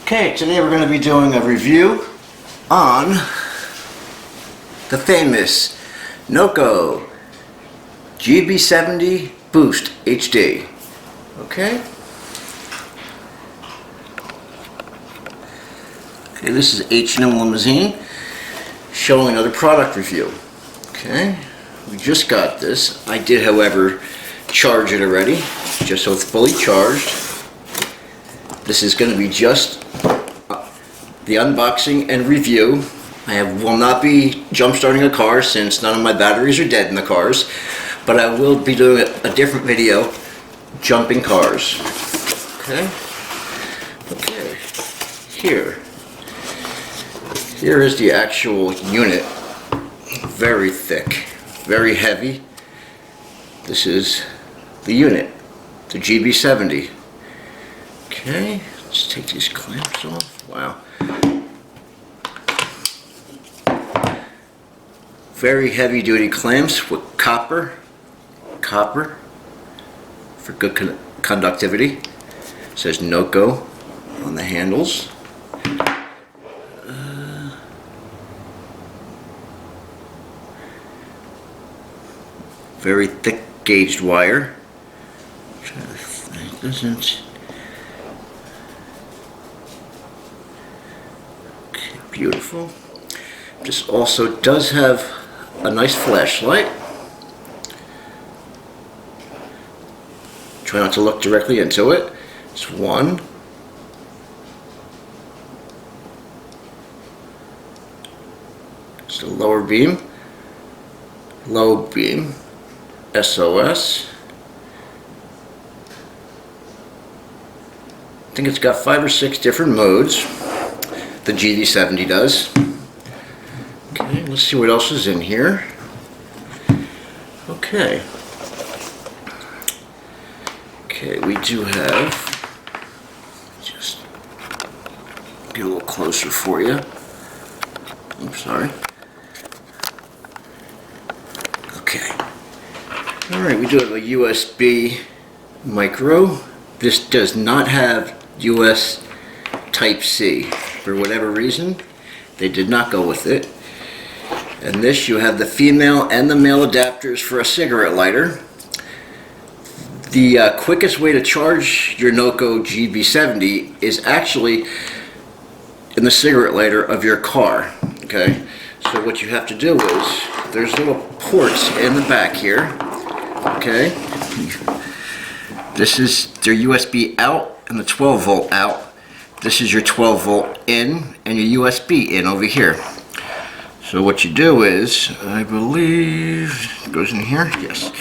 Okay, today we're going to be doing a review on the famous Noco GB70 Boost HD. Okay, this is H&M Limousine showing another product review. Okay, we just got this. I did, however, charge it already, just so it's fully charged. This is going to be just the unboxing and review. I will not be jump starting a car since none of my batteries are dead in the cars, but I will be doing a different video jumping cars. Okay, here is the actual unit. Very thick, very heavy. This is the unit, the GB70. Okay, let's take these clamps off. Wow. Very heavy duty clamps with copper for good conductivity. It says Noco on the handles. Very thick gauged wire. Isn't okay, beautiful. This also does have a nice flashlight. Try not to look directly into it. It's one. It's the lower beam, low beam, SOS. I think it's got 5 or 6 different modes. The GV70 does. Okay, let's see what else is in here. Okay, we do have, just get a little closer for you. I'm sorry. Okay. Alright, we do have a USB micro. This does not have US Type-C. For whatever reason, they did not go with it. And this, you have the female and the male adapters for a cigarette lighter. The quickest way to charge your Noco GB70 is actually in the cigarette lighter of your car. Okay, so what you have to do is, there's little ports in the back here. Okay, this is their USB out and the 12 volt out. This is your 12 volt in and your USB in over here. So what you do is, I believe it goes in here. Yes,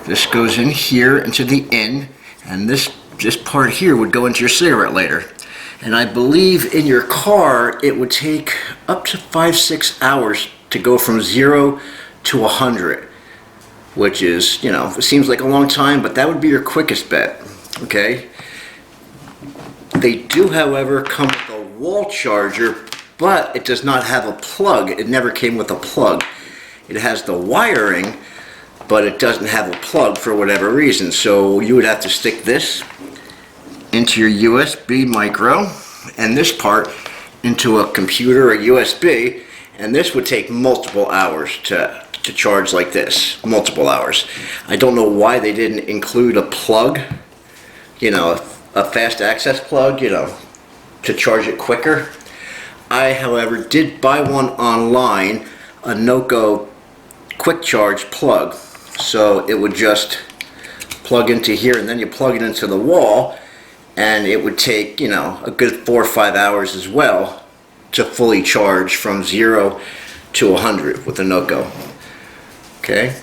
this goes in here into the in, and this part here would go into your cigarette lighter. And I believe in your car it would take up to 5-6 hours to go from 0 to 100, which is, you know, it seems like a long time, but that would be your quickest bet. Okay. They do, however, come with a wall charger, but it does not have a plug. It never came with a plug. It has the wiring, but it doesn't have a plug for whatever reason. So you would have to stick this into your USB micro and this part into a computer or USB, and this would take multiple hours to charge like this. Multiple hours. I don't know why they didn't include a plug, you know, a fast access plug, you know, to charge it quicker. I, however, did buy one online, a Noco quick charge plug. So it would just plug into here, and then you plug it into the wall, and it would take, you know, a good 4 or 5 hours as well to fully charge from 0 to 100 with the Noco. Okay,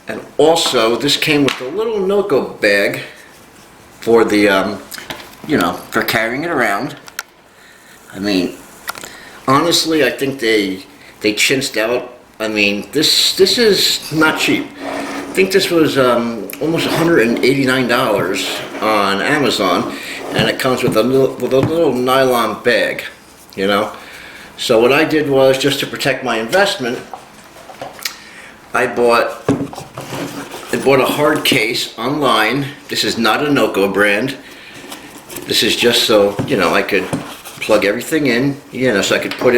and also this came with a little Noco bag for the, you know, for carrying it around. I mean, honestly, I think they chinched out. I mean, this is not cheap. I think this was almost $189 on Amazon, and it comes with a little nylon bag, you know. So what I did was, just to protect my investment, I bought a hard case online. This is not a Noco brand. This is just so, you know, I could plug everything in, you know, so I could put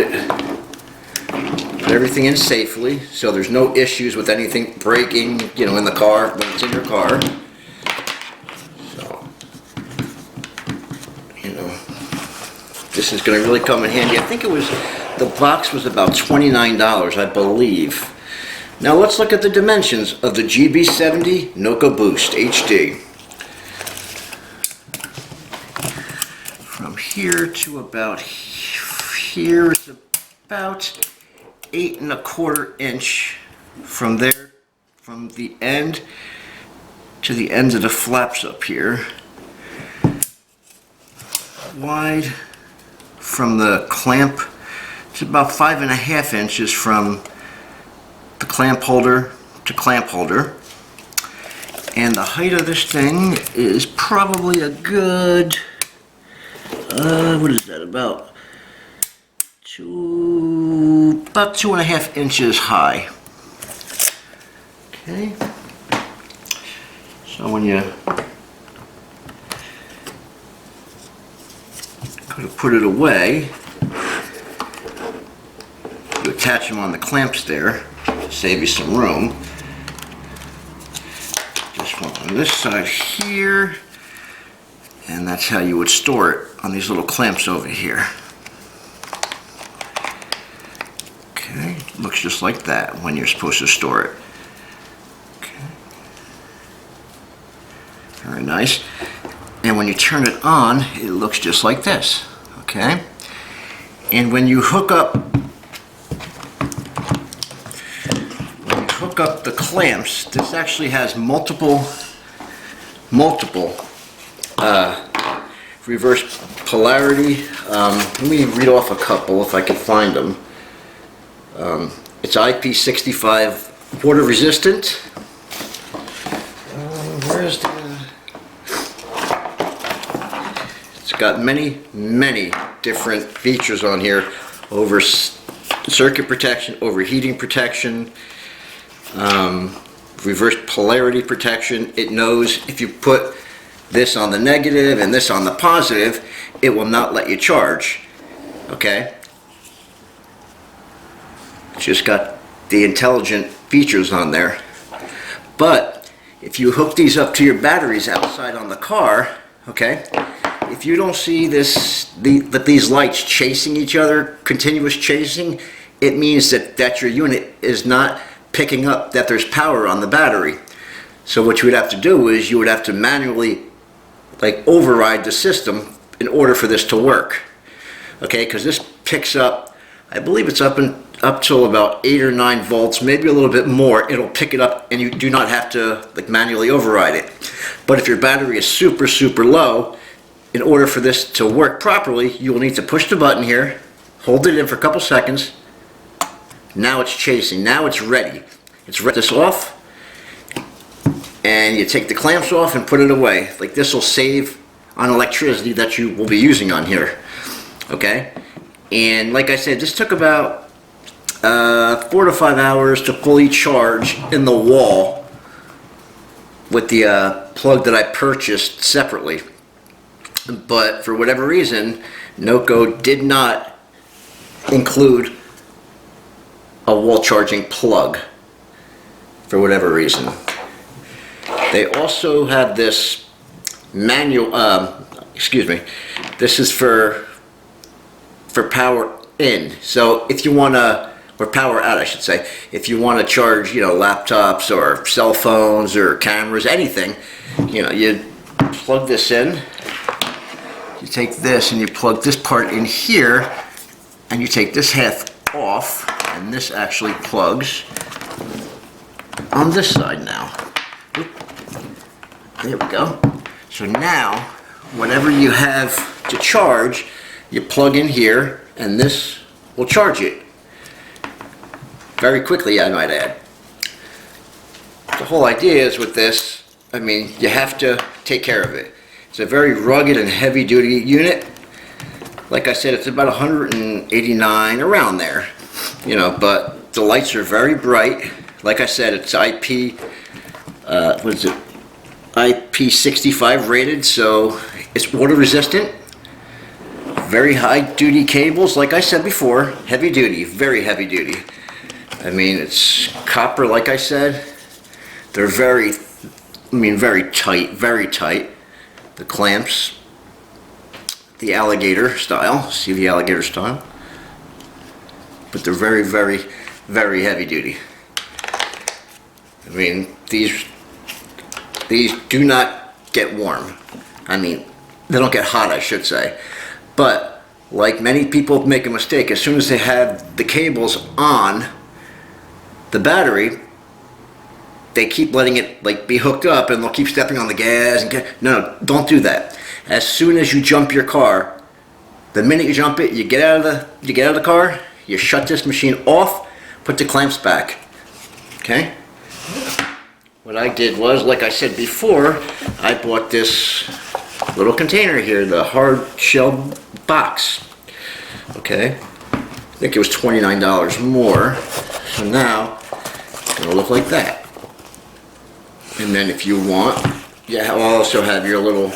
everything in safely, so there's no issues with anything breaking, you know, in the car when it's in your car. So, you know, this is going to really come in handy. I think it was, the box was about $29, I believe. Now let's look at the dimensions of the GB70 Noco Boost HD. From here to about here is about 8 1/4 inch. From there, from the end to the ends of the flaps up here. Wide from the clamp, it's about 5 1/2 inches from the clamp holder to clamp holder. And the height of this thing is probably a good, what is that, about 2.5 inches high. Okay, so when you go to put it away, you attach them on the clamps there to save you some room. Just one on this side here, and that's how you would store it, on these little clamps over here. Okay, looks just like that when you're supposed to store it. Okay, very nice. And when you turn it on, it looks just like this. Okay, and when you hook up the clamps, this actually has multiple reverse polarity. Let me read off a couple if I can find them. It's IP65 water resistant. Where's the? It's got many different features on here. Over circuit protection, overheating protection, reverse polarity protection. It knows if you put this on the negative and this on the positive, it will not let you charge. Okay? It's just got the intelligent features on there. But if you hook these up to your batteries outside on the car, okay, if you don't see that these lights chasing each other, continuous chasing, it means that your unit is not picking up that there's power on the battery. So what you would have to do is you would have to manually override the system in order for this to work. Okay, because this picks up, I believe it's up till about 8 or 9 volts, maybe a little bit more. It'll pick it up and you do not have to manually override it. But if your battery is super low, in order for this to work properly, you will need to push the button here, hold it in for a couple seconds. Now it's chasing, now it's ready. It's ready. This off, and you take the clamps off and put it away. This will save on electricity that you will be using on here. Okay? And like I said, this took about 4 to 5 hours to fully charge in the wall with the plug that I purchased separately. But for whatever reason, Noco did not include a wall charging plug for whatever reason. They also have this manual, this is for power in. So if you want to, or power out I should say, if you want to charge, laptops or cell phones or cameras, anything, you plug this in, you take this and you plug this part in here, and you take this half off, and this actually plugs on this side now. There we go. So now, whatever you have to charge, you plug in here, and this will charge it. Very quickly, I might add. The whole idea is with this, you have to take care of it. It's a very rugged and heavy duty unit. Like I said, it's about 189, around there. But the lights are very bright. Like I said, it's IP65 rated, so It's water resistant. Very high duty cables, like I said before, heavy duty, very heavy duty. I mean, it's copper, like I said. They're very tight. The clamps, the alligator style. See the alligator style? But they're very, very, very heavy duty. I mean, these do not get warm. I mean, they don't get hot, I should say. But like many people make a mistake, as soon as they have the cables on the battery, they keep letting it like be hooked up, and they'll keep stepping on the gas and no, don't do that. As soon as you jump your car, the minute you jump it, you get out of the car, you shut this machine off, put the clamps back. Okay? What I did was, like I said before, I bought this little container here, the hard shell box. Okay? I think it was $29 more. So now it's gonna look like that. And then if you want, you also have your little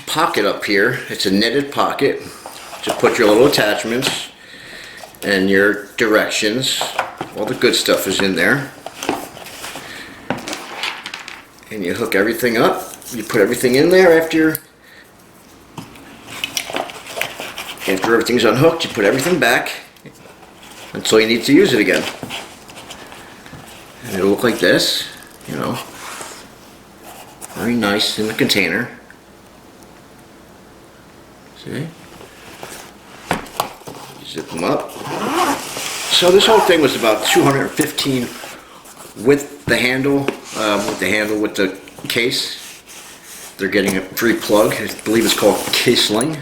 pocket up here. It's a knitted pocket. Just put your little attachments and your directions. All the good stuff is in there. And you hook everything up. You put everything in there after everything's unhooked. You put everything back until you need to use it again. And it'll look like this, you know. Very nice in the container. See? Zip them up. So this whole thing was about $215 with the handle, with the case. They're getting a free plug. I believe it's called Caseling.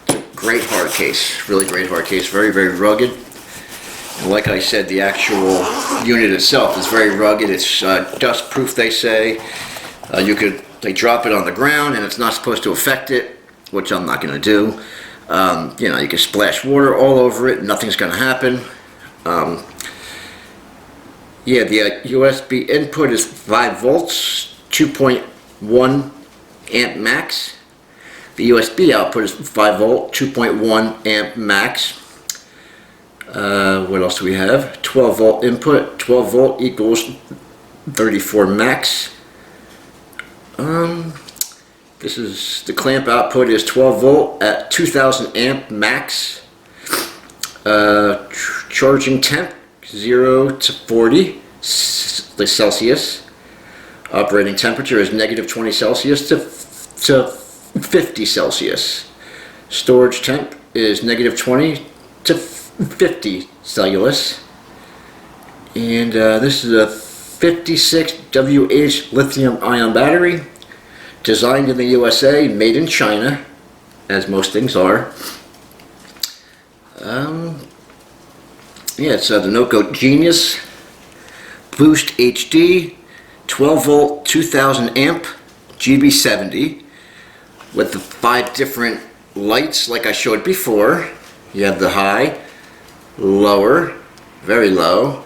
It's a great hard case, really great hard case, very, very rugged. And like I said, the actual unit itself is very rugged. It's dust proof, they say. They drop it on the ground and it's not supposed to affect it, which I'm not going to do. You know, you can splash water all over it, nothing's going to happen. Yeah, the USB input is 5 volts, 2.1 amp max. The USB output is 5 volt, 2.1 amp max. What else do we have? 12 volt input, 12 volt equals 34 max. This is the clamp output is 12 volt at 2000 amp max. Charging temp 0 to 40 Celsius. Operating temperature is -20 Celsius to 50 Celsius. Storage temp is -20 to 50 Celsius. And this is a 56 WH lithium-ion battery. Designed in the USA, made in China, as most things are. Yeah, it's the Noco Genius Boost HD 12 volt 2000 amp GB70 with the 5 different lights like I showed before. You have the high, lower, very low,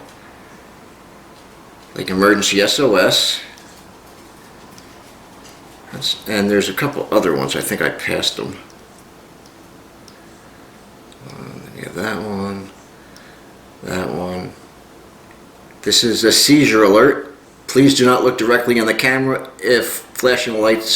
like emergency SOS. And there's a couple other ones. I think I passed them. You have that one. That one. This is a seizure alert. Please do not look directly on the camera if flashing lights